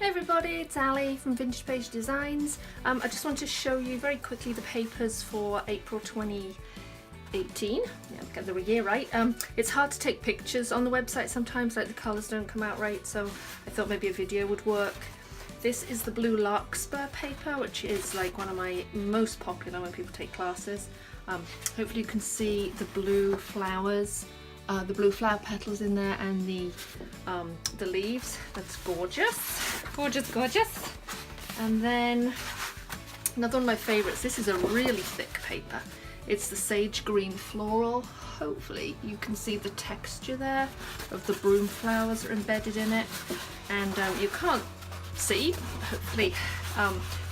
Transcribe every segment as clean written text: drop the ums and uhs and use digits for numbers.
Hey everybody, it's Ali from Vintage Page Designs. I just want to show you very quickly the papers for April 2018. Yeah, get the year right. It's hard to take pictures on the website sometimes, like the colours don't come out right, so I thought maybe a video would work. This is the blue larkspur paper, which is like one of my most popular when people take classes. Hopefully you can see the blue flowers, the blue flower petals in there, and the leaves. That's gorgeous, gorgeous, gorgeous. And then another one of my favorites. This is a really thick paper. It's the sage green floral. Hopefully you can see the texture there of the broom flowers are embedded in it, and you can't see, hopefully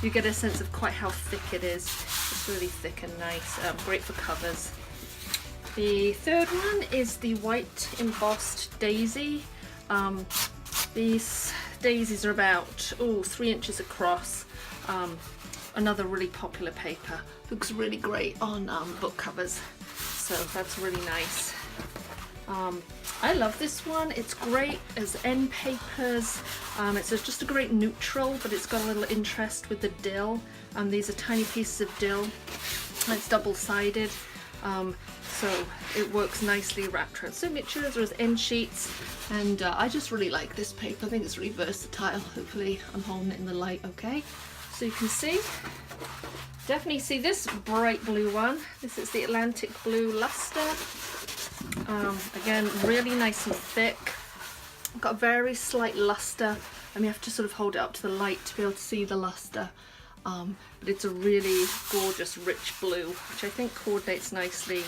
you get a sense of quite how thick it is. It's really thick and nice, great for covers. The third one is the white embossed daisy. These daisies are about 3 inches across. Another really popular paper. Looks really great on book covers, so that's really nice. I love this one. It's great as end papers. It's just a great neutral, but it's got a little interest with the dill. These are tiny pieces of dill. It's double-sided, so it works nicely wrapped around signatures or as end sheets. And I just really like this paper. I think it's really versatile. Hopefully I'm holding it in the light okay. So you can see, definitely see this bright blue one. This is the Atlantic Blue Luster. Again, really nice and thick. Got a very slight luster, and you have to sort of hold it up to the light to be able to see the luster. But it's a really gorgeous rich blue, which I think coordinates nicely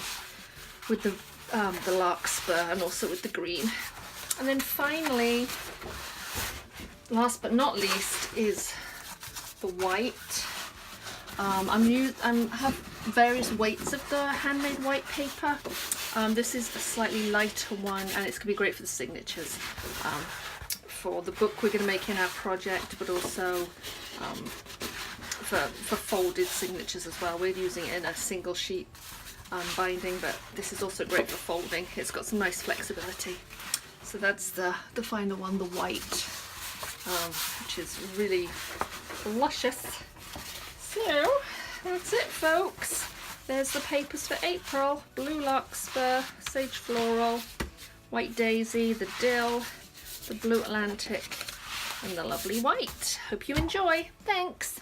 with the larkspur and also with the green. And then finally, last but not least, is the white. I have various weights of the handmade white paper. This is a slightly lighter one, and it's going to be great for the signatures, for the book we're going to make in our project, but also for folded signatures as well. We're using it in a single sheet binding, but this is also great for folding. It's got some nice flexibility. So that's the final one, the white, which is really luscious. So that's it, folks. There's the papers for April: blue larkspur, sage floral, white daisy, the dill, the blue Atlantic, and the lovely white. Hope you enjoy. Thanks.